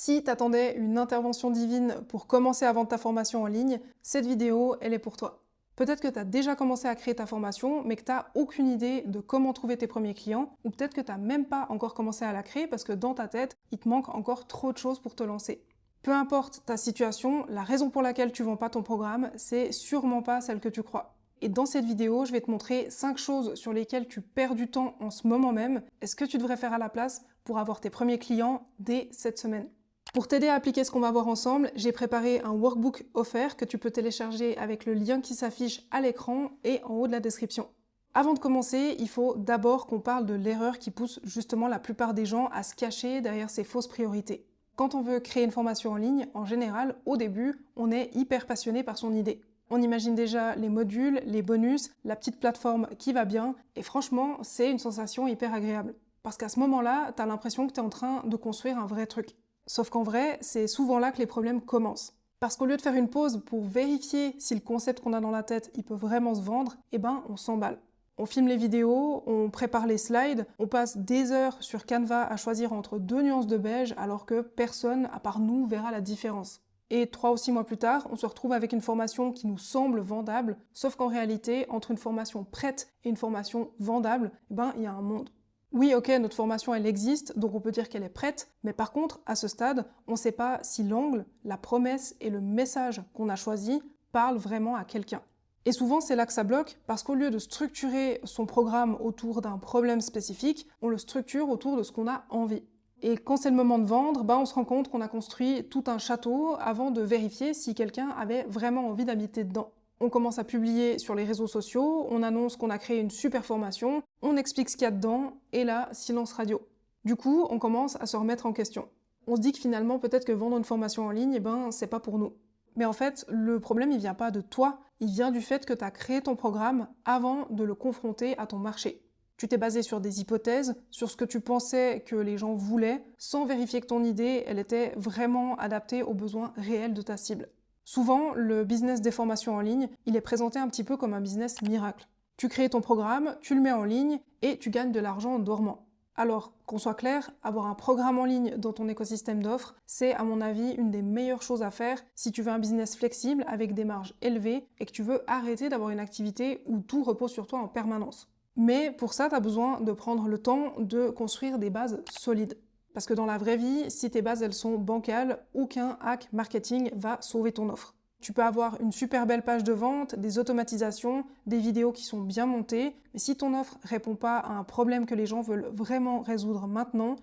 Si t'attendais une intervention divine pour commencer à vendre ta formation en ligne, cette vidéo, elle est pour toi. Peut-être que tu as déjà commencé à créer ta formation, mais que tu n'as aucune idée de comment trouver tes premiers clients, ou peut-être que tu n'as même pas encore commencé à la créer parce que dans ta tête, il te manque encore trop de choses pour te lancer. Peu importe ta situation, la raison pour laquelle tu ne vends pas ton programme, c'est sûrement pas celle que tu crois. Et dans cette vidéo, je vais te montrer 5 choses sur lesquelles tu perds du temps en ce moment même et ce que tu devrais faire à la place pour avoir tes premiers clients dès cette semaine. Pour t'aider à appliquer ce qu'on va voir ensemble, j'ai préparé un workbook offert que tu peux télécharger avec le lien qui s'affiche à l'écran et en haut de la description. Avant de commencer, il faut d'abord qu'on parle de l'erreur qui pousse justement la plupart des gens à se cacher derrière ces fausses priorités. Quand on veut créer une formation en ligne, en général, au début, on est hyper passionné par son idée. On imagine déjà les modules, les bonus, la petite plateforme qui va bien, et franchement, c'est une sensation hyper agréable. Parce qu'à ce moment-là, t'as l'impression que t'es en train de construire un vrai truc. Sauf qu'en vrai, c'est souvent là que les problèmes commencent. Parce qu'au lieu de faire une pause pour vérifier si le concept qu'on a dans la tête, il peut vraiment se vendre, eh ben, on s'emballe. On filme les vidéos, on prépare les slides, on passe des heures sur Canva à choisir entre 2 nuances de beige alors que personne, à part nous, verra la différence. Et 3 ou 6 mois plus tard, on se retrouve avec une formation qui nous semble vendable, sauf qu'en réalité, entre une formation prête et une formation vendable, eh ben, il y a un monde. Oui, ok, notre formation, elle existe, donc on peut dire qu'elle est prête, mais par contre, à ce stade, on ne sait pas si l'angle, la promesse et le message qu'on a choisi parlent vraiment à quelqu'un. Et souvent, c'est là que ça bloque, parce qu'au lieu de structurer son programme autour d'un problème spécifique, on le structure autour de ce qu'on a envie. Et quand c'est le moment de vendre, on se rend compte qu'on a construit tout un château avant de vérifier si quelqu'un avait vraiment envie d'habiter dedans. On commence à publier sur les réseaux sociaux, on annonce qu'on a créé une super formation, on explique ce qu'il y a dedans, et là, silence radio. Du coup, on commence à se remettre en question. On se dit que finalement, peut-être que vendre une formation en ligne, c'est pas pour nous. Mais en fait, le problème, il vient pas de toi, il vient du fait que tu as créé ton programme avant de le confronter à ton marché. Tu t'es basé sur des hypothèses, sur ce que tu pensais que les gens voulaient, sans vérifier que ton idée, elle était vraiment adaptée aux besoins réels de ta cible. Souvent, le business des formations en ligne, il est présenté un petit peu comme un business miracle. Tu crées ton programme, tu le mets en ligne et tu gagnes de l'argent en dormant. Alors, qu'on soit clair, avoir un programme en ligne dans ton écosystème d'offres, c'est à mon avis une des meilleures choses à faire si tu veux un business flexible avec des marges élevées et que tu veux arrêter d'avoir une activité où tout repose sur toi en permanence. Mais pour ça, tu as besoin de prendre le temps de construire des bases solides. Parce que dans la vraie vie, si tes bases elles sont bancales, aucun hack marketing va sauver ton offre. Tu peux avoir une super belle page de vente, des automatisations, des vidéos qui sont bien montées, mais si ton offre répond pas à un problème que les gens veulent vraiment résoudre maintenant,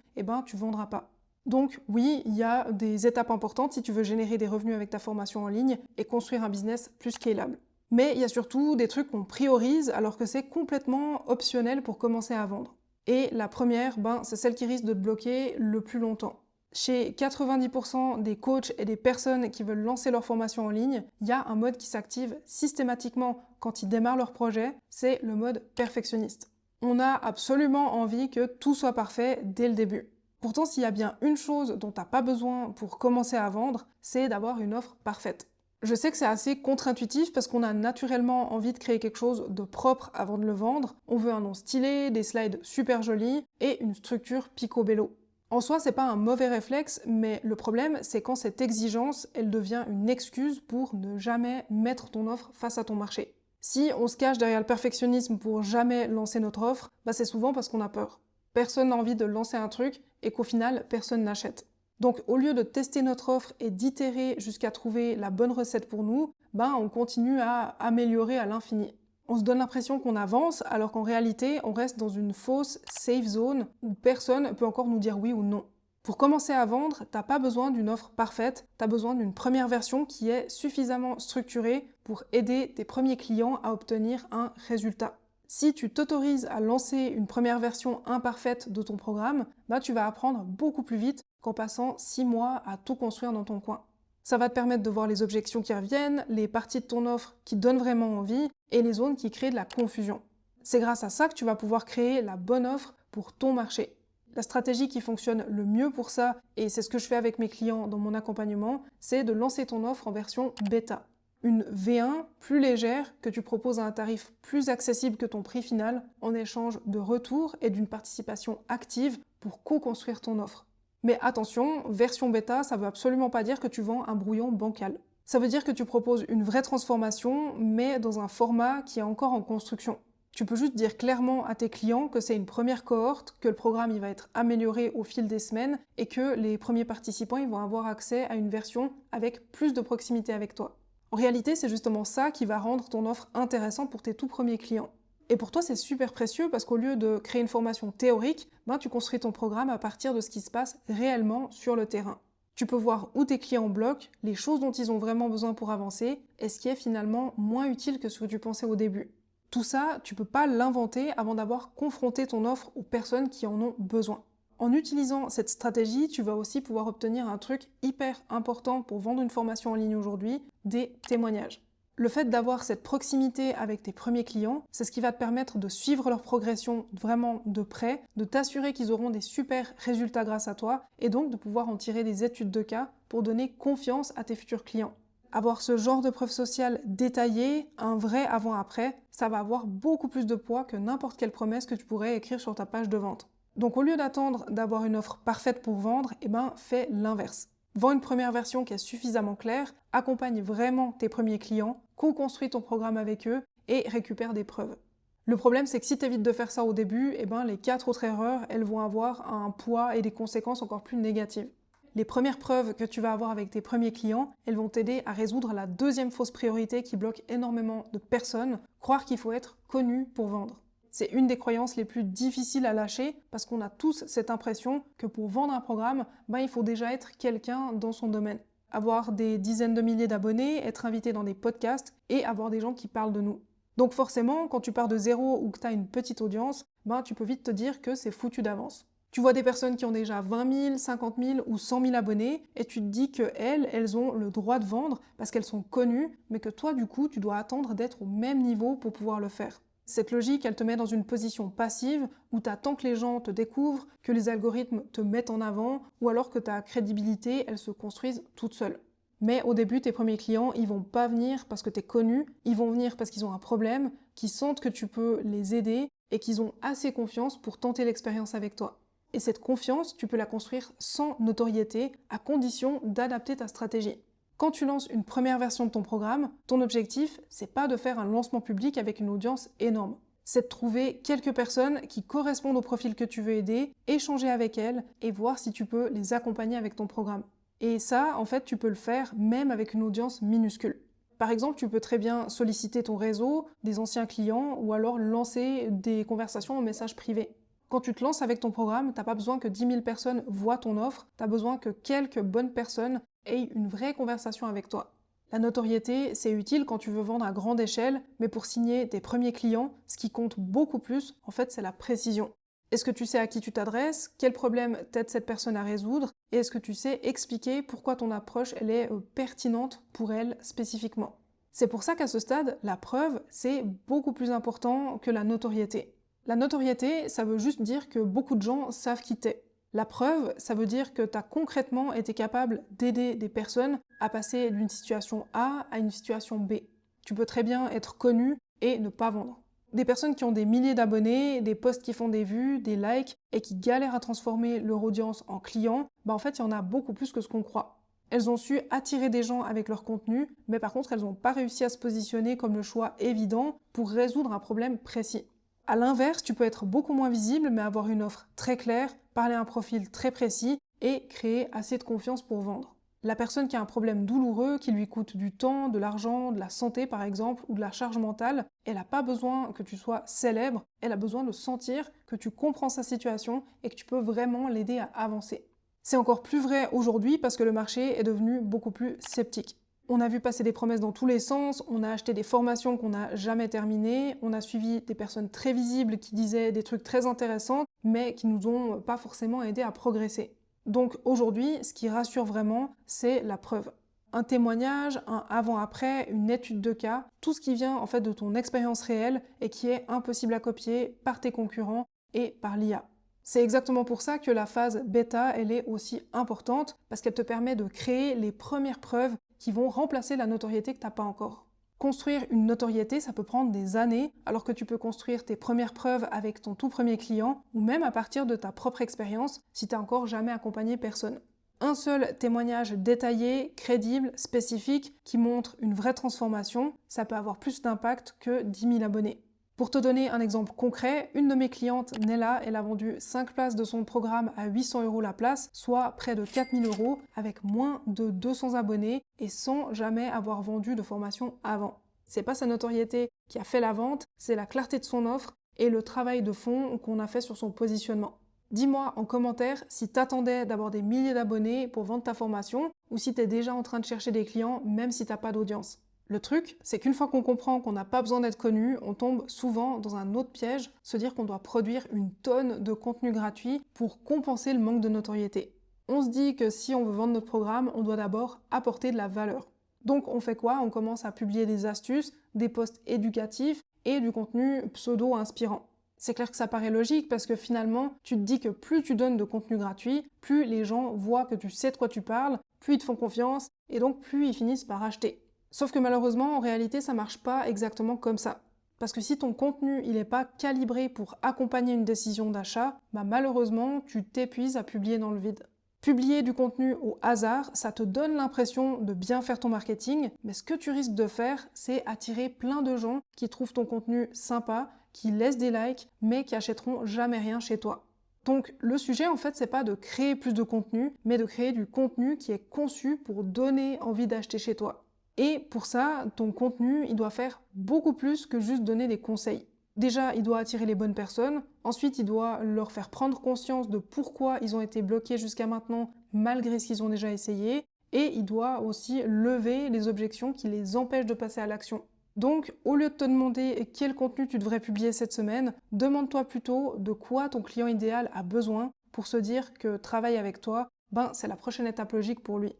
tu vendras pas. Donc oui, il y a des étapes importantes si tu veux générer des revenus avec ta formation en ligne et construire un business plus scalable. Mais il y a surtout des trucs qu'on priorise alors que c'est complètement optionnel pour commencer à vendre. Et la première, c'est celle qui risque de te bloquer le plus longtemps. Chez 90% des coachs et des personnes qui veulent lancer leur formation en ligne, il y a un mode qui s'active systématiquement quand ils démarrent leur projet, c'est le mode perfectionniste. On a absolument envie que tout soit parfait dès le début. Pourtant, s'il y a bien une chose dont tu n'as pas besoin pour commencer à vendre, c'est d'avoir une offre parfaite. Je sais que c'est assez contre-intuitif parce qu'on a naturellement envie de créer quelque chose de propre avant de le vendre. On veut un nom stylé, des slides super jolis et une structure picobello. En soi, c'est pas un mauvais réflexe, mais le problème, c'est quand cette exigence, elle devient une excuse pour ne jamais mettre ton offre face à ton marché. Si on se cache derrière le perfectionnisme pour jamais lancer notre offre, c'est souvent parce qu'on a peur. Personne n'a envie de lancer un truc et qu'au final, personne n'achète. Donc au lieu de tester notre offre et d'itérer jusqu'à trouver la bonne recette pour nous, on continue à améliorer à l'infini. On se donne l'impression qu'on avance alors qu'en réalité on reste dans une fausse safe zone où personne peut encore nous dire oui ou non. Pour commencer à vendre, t'as pas besoin d'une offre parfaite, t'as besoin d'une première version qui est suffisamment structurée pour aider tes premiers clients à obtenir un résultat. Si tu t'autorises à lancer une première version imparfaite de ton programme, tu vas apprendre beaucoup plus vite qu'en passant 6 mois à tout construire dans ton coin. Ça va te permettre de voir les objections qui reviennent, les parties de ton offre qui donnent vraiment envie et les zones qui créent de la confusion. C'est grâce à ça que tu vas pouvoir créer la bonne offre pour ton marché. La stratégie qui fonctionne le mieux pour ça, et c'est ce que je fais avec mes clients dans mon accompagnement, c'est de lancer ton offre en version bêta. Une V1 plus légère que tu proposes à un tarif plus accessible que ton prix final en échange de retours et d'une participation active pour co-construire ton offre. Mais attention, version bêta, ça veut absolument pas dire que tu vends un brouillon bancal. Ça veut dire que tu proposes une vraie transformation, mais dans un format qui est encore en construction. Tu peux juste dire clairement à tes clients que c'est une première cohorte, que le programme il va être amélioré au fil des semaines et que les premiers participants ils vont avoir accès à une version avec plus de proximité avec toi. En réalité, c'est justement ça qui va rendre ton offre intéressante pour tes tout premiers clients. Et pour toi, c'est super précieux parce qu'au lieu de créer une formation théorique, tu construis ton programme à partir de ce qui se passe réellement sur le terrain. Tu peux voir où tes clients bloquent, les choses dont ils ont vraiment besoin pour avancer, et ce qui est finalement moins utile que ce que tu pensais au début. Tout ça, tu peux pas l'inventer avant d'avoir confronté ton offre aux personnes qui en ont besoin. En utilisant cette stratégie, tu vas aussi pouvoir obtenir un truc hyper important pour vendre une formation en ligne aujourd'hui, des témoignages. Le fait d'avoir cette proximité avec tes premiers clients, c'est ce qui va te permettre de suivre leur progression vraiment de près, de t'assurer qu'ils auront des super résultats grâce à toi, et donc de pouvoir en tirer des études de cas pour donner confiance à tes futurs clients. Avoir ce genre de preuve sociale détaillée, un vrai avant-après, ça va avoir beaucoup plus de poids que n'importe quelle promesse que tu pourrais écrire sur ta page de vente. Donc au lieu d'attendre d'avoir une offre parfaite pour vendre, fais l'inverse. Vends une première version qui est suffisamment claire, accompagne vraiment tes premiers clients, co-construis ton programme avec eux et récupère des preuves. Le problème, c'est que si tu évites de faire ça au début, les 4 autres erreurs, elles vont avoir un poids et des conséquences encore plus négatives. Les premières preuves que tu vas avoir avec tes premiers clients, elles vont t'aider à résoudre la deuxième fausse priorité qui bloque énormément de personnes, croire qu'il faut être connu pour vendre. C'est une des croyances les plus difficiles à lâcher parce qu'on a tous cette impression que pour vendre un programme, il faut déjà être quelqu'un dans son domaine. Avoir des dizaines de milliers d'abonnés, être invité dans des podcasts et avoir des gens qui parlent de nous. Donc forcément, quand tu pars de zéro ou que tu as une petite audience, tu peux vite te dire que c'est foutu d'avance. Tu vois des personnes qui ont déjà 20 000, 50 000 ou 100 000 abonnés et tu te dis qu'elles ont le droit de vendre parce qu'elles sont connues, mais que toi, du coup, tu dois attendre d'être au même niveau pour pouvoir le faire. Cette logique, elle te met dans une position passive où tu attends que les gens te découvrent, que les algorithmes te mettent en avant ou alors que ta crédibilité, elle se construise toute seule. Mais au début, tes premiers clients, ils vont pas venir parce que tu es connu, ils vont venir parce qu'ils ont un problème, qu'ils sentent que tu peux les aider et qu'ils ont assez confiance pour tenter l'expérience avec toi. Et cette confiance, tu peux la construire sans notoriété, à condition d'adapter ta stratégie. Quand tu lances une première version de ton programme, ton objectif, c'est pas de faire un lancement public avec une audience énorme. C'est de trouver quelques personnes qui correspondent au profil que tu veux aider, échanger avec elles et voir si tu peux les accompagner avec ton programme. Et ça, en fait, tu peux le faire même avec une audience minuscule. Par exemple, tu peux très bien solliciter ton réseau, des anciens clients ou alors lancer des conversations en message privé. Quand tu te lances avec ton programme, tu n'as pas besoin que 10 000 personnes voient ton offre, tu as besoin que quelques bonnes personnes aient une vraie conversation avec toi. La notoriété, c'est utile quand tu veux vendre à grande échelle, mais pour signer tes premiers clients, ce qui compte beaucoup plus, en fait, c'est la précision. Est-ce que tu sais à qui tu t'adresses? Quel problème t'aide cette personne à résoudre? Et est-ce que tu sais expliquer pourquoi ton approche elle est pertinente pour elle spécifiquement? C'est pour ça qu'à ce stade, la preuve, c'est beaucoup plus important que la notoriété. La notoriété, ça veut juste dire que beaucoup de gens savent qui t'es. La preuve, ça veut dire que tu as concrètement été capable d'aider des personnes à passer d'une situation A à une situation B. Tu peux très bien être connu et ne pas vendre. Des personnes qui ont des milliers d'abonnés, des posts qui font des vues, des likes et qui galèrent à transformer leur audience en clients, en fait, il y en a beaucoup plus que ce qu'on croit. Elles ont su attirer des gens avec leur contenu, mais par contre, elles n'ont pas réussi à se positionner comme le choix évident pour résoudre un problème précis. À l'inverse, tu peux être beaucoup moins visible, mais avoir une offre très claire, parler à un profil très précis et créer assez de confiance pour vendre. La personne qui a un problème douloureux, qui lui coûte du temps, de l'argent, de la santé par exemple, ou de la charge mentale, elle n'a pas besoin que tu sois célèbre, elle a besoin de sentir que tu comprends sa situation et que tu peux vraiment l'aider à avancer. C'est encore plus vrai aujourd'hui parce que le marché est devenu beaucoup plus sceptique. On a vu passer des promesses dans tous les sens, on a acheté des formations qu'on n'a jamais terminées, on a suivi des personnes très visibles qui disaient des trucs très intéressants, mais qui nous ont pas forcément aidé à progresser. Donc aujourd'hui, ce qui rassure vraiment, c'est la preuve. Un témoignage, un avant-après, une étude de cas, tout ce qui vient en fait de ton expérience réelle et qui est impossible à copier par tes concurrents et par l'IA. C'est exactement pour ça que la phase bêta, elle est aussi importante, parce qu'elle te permet de créer les premières preuves qui vont remplacer la notoriété que tu n'as pas encore. Construire une notoriété, ça peut prendre des années, alors que tu peux construire tes premières preuves avec ton tout premier client, ou même à partir de ta propre expérience, si tu n'as encore jamais accompagné personne. Un seul témoignage détaillé, crédible, spécifique, qui montre une vraie transformation, ça peut avoir plus d'impact que 10 000 abonnés. Pour te donner un exemple concret, une de mes clientes, Nella, elle a vendu 5 places de son programme à 800 € la place, soit près de 4 000 € avec moins de 200 abonnés et sans jamais avoir vendu de formation avant. C'est pas sa notoriété qui a fait la vente, c'est la clarté de son offre et le travail de fond qu'on a fait sur son positionnement. Dis-moi en commentaire si t'attendais d'avoir des milliers d'abonnés pour vendre ta formation ou si t'es déjà en train de chercher des clients même si t'as pas d'audience. Le truc, c'est qu'une fois qu'on comprend qu'on n'a pas besoin d'être connu, on tombe souvent dans un autre piège, se dire qu'on doit produire une tonne de contenu gratuit pour compenser le manque de notoriété. On se dit que si on veut vendre notre programme, on doit d'abord apporter de la valeur. Donc on fait quoi? On commence à publier des astuces, des posts éducatifs et du contenu pseudo-inspirant. C'est clair que ça paraît logique parce que finalement, tu te dis que plus tu donnes de contenu gratuit, plus les gens voient que tu sais de quoi tu parles, plus ils te font confiance et donc plus ils finissent par acheter. Sauf que malheureusement, en réalité, ça marche pas exactement comme ça. Parce que si ton contenu il n'est pas calibré pour accompagner une décision d'achat, malheureusement, tu t'épuises à publier dans le vide. Publier du contenu au hasard, ça te donne l'impression de bien faire ton marketing, mais ce que tu risques de faire, c'est attirer plein de gens qui trouvent ton contenu sympa, qui laissent des likes, mais qui achèteront jamais rien chez toi. Donc le sujet en fait c'est pas de créer plus de contenu, mais de créer du contenu qui est conçu pour donner envie d'acheter chez toi. Et pour ça, ton contenu, il doit faire beaucoup plus que juste donner des conseils. Déjà, il doit attirer les bonnes personnes. Ensuite, il doit leur faire prendre conscience de pourquoi ils ont été bloqués jusqu'à maintenant, malgré ce qu'ils ont déjà essayé. Et il doit aussi lever les objections qui les empêchent de passer à l'action. Donc, au lieu de te demander quel contenu tu devrais publier cette semaine, demande-toi plutôt de quoi ton client idéal a besoin pour se dire que travailler avec toi, c'est la prochaine étape logique pour lui.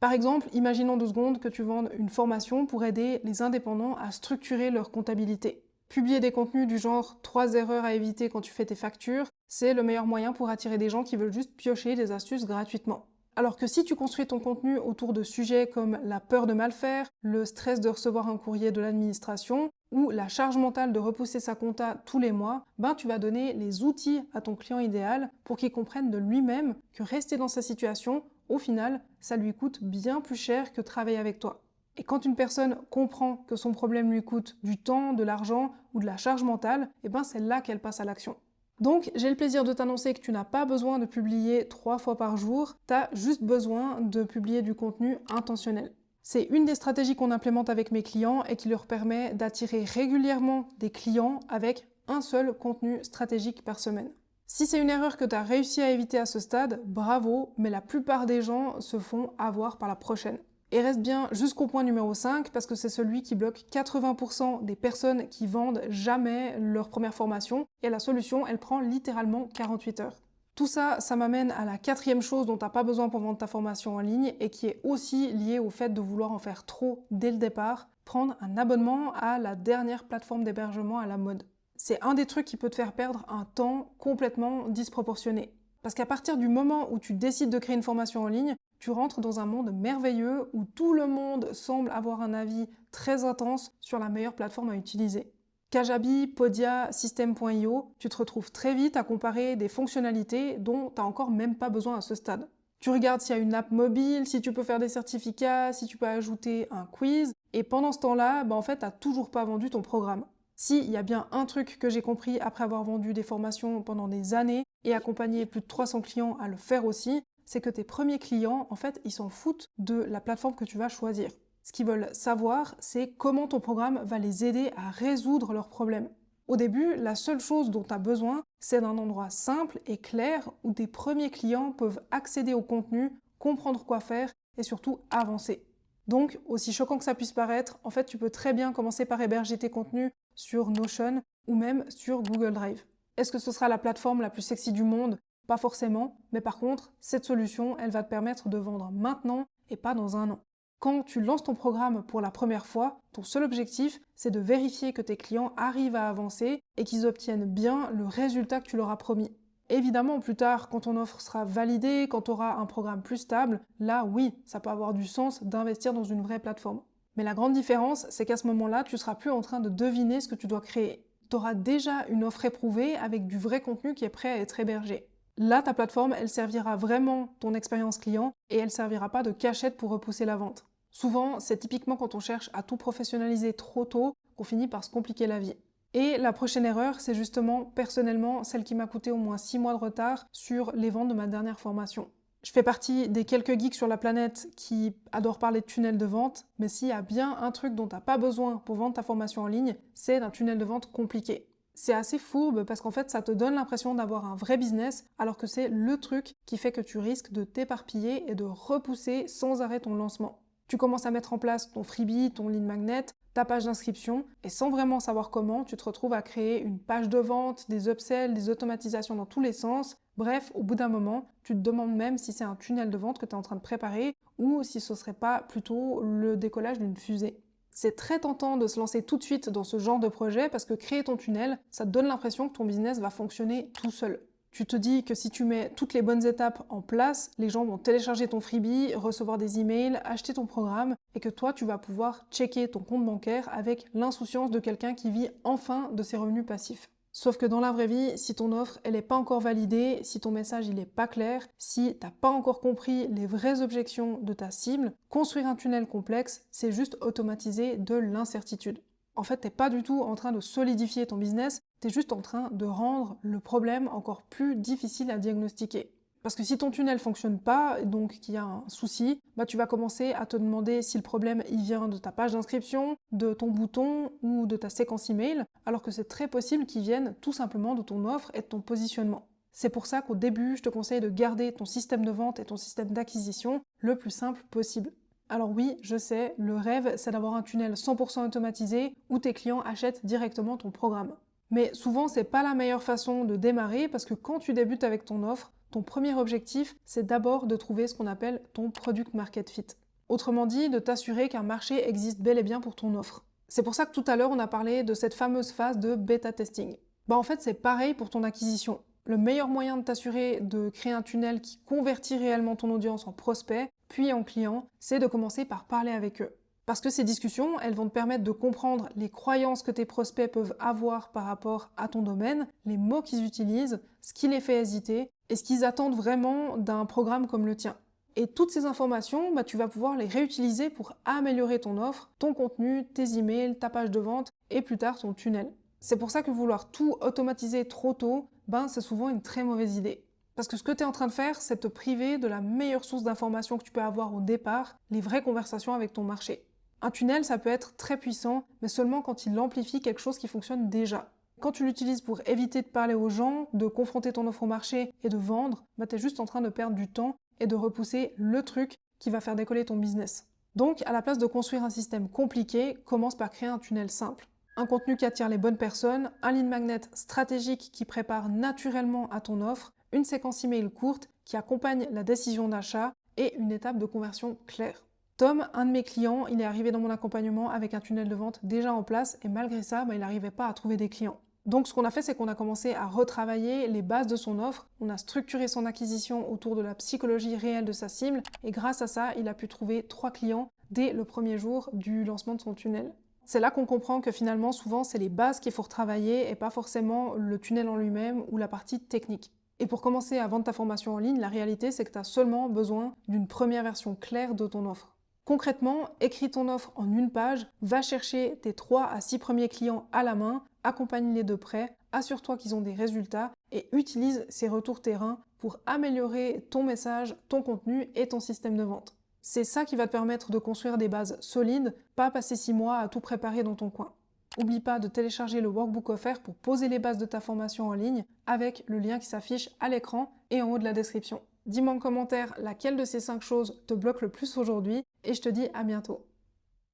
Par exemple, imaginons 2 secondes que tu vendes une formation pour aider les indépendants à structurer leur comptabilité. Publier des contenus du genre 3 erreurs à éviter quand tu fais tes factures, c'est le meilleur moyen pour attirer des gens qui veulent juste piocher des astuces gratuitement. Alors que si tu construis ton contenu autour de sujets comme la peur de mal faire, le stress de recevoir un courrier de l'administration ou la charge mentale de repousser sa compta tous les mois, tu vas donner les outils à ton client idéal pour qu'il comprenne de lui-même que rester dans sa situation, au final, ça lui coûte bien plus cher que travailler avec toi. Et quand une personne comprend que son problème lui coûte du temps, de l'argent ou de la charge mentale, c'est là qu'elle passe à l'action. Donc, j'ai le plaisir de t'annoncer que tu n'as pas besoin de publier 3 fois par jour, tu as juste besoin de publier du contenu intentionnel. C'est une des stratégies qu'on implémente avec mes clients et qui leur permet d'attirer régulièrement des clients avec un seul contenu stratégique par semaine. Si c'est une erreur que tu as réussi à éviter à ce stade, bravo, mais la plupart des gens se font avoir par la prochaine. Et reste bien jusqu'au point numéro 5 parce que c'est celui qui bloque 80% des personnes qui vendent jamais leur première formation et la solution, elle prend littéralement 48 heures. Tout ça, ça m'amène à la 4e chose dont tu n'as pas besoin pour vendre ta formation en ligne et qui est aussi liée au fait de vouloir en faire trop dès le départ, prendre un abonnement à la dernière plateforme d'hébergement à la mode. C'est un des trucs qui peut te faire perdre un temps complètement disproportionné. Parce qu'à partir du moment où tu décides de créer une formation en ligne, tu rentres dans un monde merveilleux où tout le monde semble avoir un avis très intense sur la meilleure plateforme à utiliser. Kajabi, Podia, System.io, tu te retrouves très vite à comparer des fonctionnalités dont tu n'as encore même pas besoin à ce stade. Tu regardes s'il y a une app mobile, si tu peux faire des certificats, si tu peux ajouter un quiz, et pendant ce temps-là, en fait, tu n'as toujours pas vendu ton programme. S'il y a bien un truc que j'ai compris après avoir vendu des formations pendant des années et accompagné plus de 300 clients à le faire aussi, c'est que tes premiers clients, en fait, ils s'en foutent de la plateforme que tu vas choisir. Ce qu'ils veulent savoir, c'est comment ton programme va les aider à résoudre leurs problèmes. Au début, la seule chose dont tu as besoin, c'est d'un endroit simple et clair où tes premiers clients peuvent accéder au contenu, comprendre quoi faire et surtout avancer. Donc, aussi choquant que ça puisse paraître, en fait, tu peux très bien commencer par héberger tes contenus sur Notion ou même sur Google Drive. Est-ce que ce sera la plateforme la plus sexy du monde? Pas forcément, mais par contre, cette solution, elle va te permettre de vendre maintenant et pas dans un an. Quand tu lances ton programme pour la première fois, ton seul objectif, c'est de vérifier que tes clients arrivent à avancer et qu'ils obtiennent bien le résultat que tu leur as promis. Évidemment, plus tard, quand ton offre sera validée, quand tu auras un programme plus stable, là oui, ça peut avoir du sens d'investir dans une vraie plateforme. Mais la grande différence, c'est qu'à ce moment-là, tu seras plus en train de deviner ce que tu dois créer. Tu auras déjà une offre éprouvée avec du vrai contenu qui est prêt à être hébergé. Là, ta plateforme, elle servira vraiment ton expérience client et elle servira pas de cachette pour repousser la vente. Souvent, c'est typiquement quand on cherche à tout professionnaliser trop tôt qu'on finit par se compliquer la vie. Et la prochaine erreur, c'est justement, personnellement, celle qui m'a coûté au moins 6 mois de retard sur les ventes de ma dernière formation. Je fais partie des quelques geeks sur la planète qui adorent parler de tunnel de vente, mais s'il y a bien un truc dont tu n'as pas besoin pour vendre ta formation en ligne, c'est d'un tunnel de vente compliqué. C'est assez fourbe parce qu'en fait, ça te donne l'impression d'avoir un vrai business, alors que c'est le truc qui fait que tu risques de t'éparpiller et de repousser sans arrêt ton lancement. Tu commences à mettre en place ton freebie, ton lead magnet, ta page d'inscription, et sans vraiment savoir comment, tu te retrouves à créer une page de vente, des upsells, des automatisations dans tous les sens. Bref, au bout d'un moment, tu te demandes même si c'est un tunnel de vente que tu es en train de préparer ou si ce serait pas plutôt le décollage d'une fusée. C'est très tentant de se lancer tout de suite dans ce genre de projet parce que créer ton tunnel, ça te donne l'impression que ton business va fonctionner tout seul. Tu te dis que si tu mets toutes les bonnes étapes en place, les gens vont télécharger ton freebie, recevoir des emails, acheter ton programme et que toi, tu vas pouvoir checker ton compte bancaire avec l'insouciance de quelqu'un qui vit enfin de ses revenus passifs. Sauf que dans la vraie vie, si ton offre, elle n'est pas encore validée, si ton message, il n'est pas clair, si t'as pas encore compris les vraies objections de ta cible, construire un tunnel complexe, c'est juste automatiser de l'incertitude. En fait, t'es pas du tout en train de solidifier ton business, t'es juste en train de rendre le problème encore plus difficile à diagnostiquer. Parce que si ton tunnel fonctionne pas, et donc qu'il y a un souci, tu vas commencer à te demander si le problème il vient de ta page d'inscription, de ton bouton ou de ta séquence email, alors que c'est très possible qu'il vienne tout simplement de ton offre et de ton positionnement. C'est pour ça qu'au début, je te conseille de garder ton système de vente et ton système d'acquisition le plus simple possible. Alors oui, je sais, le rêve, c'est d'avoir un tunnel 100% automatisé où tes clients achètent directement ton programme. Mais souvent, c'est pas la meilleure façon de démarrer parce que quand tu débutes avec ton offre, ton premier objectif, c'est d'abord de trouver ce qu'on appelle ton product market fit. Autrement dit, de t'assurer qu'un marché existe bel et bien pour ton offre. C'est pour ça que tout à l'heure, on a parlé de cette fameuse phase de bêta testing. En fait, c'est pareil pour ton acquisition. Le meilleur moyen de t'assurer de créer un tunnel qui convertit réellement ton audience en prospect, puis en client, c'est de commencer par parler avec eux. Parce que ces discussions, elles vont te permettre de comprendre les croyances que tes prospects peuvent avoir par rapport à ton domaine, les mots qu'ils utilisent, ce qui les fait hésiter et ce qu'ils attendent vraiment d'un programme comme le tien. Et toutes ces informations, tu vas pouvoir les réutiliser pour améliorer ton offre, ton contenu, tes emails, ta page de vente et plus tard ton tunnel. C'est pour ça que vouloir tout automatiser trop tôt, c'est souvent une très mauvaise idée. Parce que ce que tu es en train de faire, c'est te priver de la meilleure source d'information que tu peux avoir au départ, les vraies conversations avec ton marché. Un tunnel, ça peut être très puissant, mais seulement quand il amplifie quelque chose qui fonctionne déjà. Quand tu l'utilises pour éviter de parler aux gens, de confronter ton offre au marché et de vendre, tu es juste en train de perdre du temps et de repousser le truc qui va faire décoller ton business. Donc, à la place de construire un système compliqué, commence par créer un tunnel simple. Un contenu qui attire les bonnes personnes, un lead magnet stratégique qui prépare naturellement à ton offre, une séquence email courte qui accompagne la décision d'achat et une étape de conversion claire. Tom, un de mes clients, il est arrivé dans mon accompagnement avec un tunnel de vente déjà en place et malgré ça, il n'arrivait pas à trouver des clients. Donc ce qu'on a fait, c'est qu'on a commencé à retravailler les bases de son offre, on a structuré son acquisition autour de la psychologie réelle de sa cible et grâce à ça, il a pu trouver 3 clients dès le premier jour du lancement de son tunnel. C'est là qu'on comprend que finalement, souvent, c'est les bases qu'il faut retravailler et pas forcément le tunnel en lui-même ou la partie technique. Et pour commencer à vendre ta formation en ligne, la réalité, c'est que tu as seulement besoin d'une première version claire de ton offre. Concrètement, écris ton offre en une page, va chercher tes 3 à 6 premiers clients à la main, accompagne-les de près, assure-toi qu'ils ont des résultats et utilise ces retours terrain pour améliorer ton message, ton contenu et ton système de vente. C'est ça qui va te permettre de construire des bases solides, pas passer 6 mois à tout préparer dans ton coin. N'oublie pas de télécharger le workbook offert pour poser les bases de ta formation en ligne avec le lien qui s'affiche à l'écran et en haut de la description. Dis-moi en commentaire laquelle de ces 5 choses te bloque le plus aujourd'hui et je te dis à bientôt.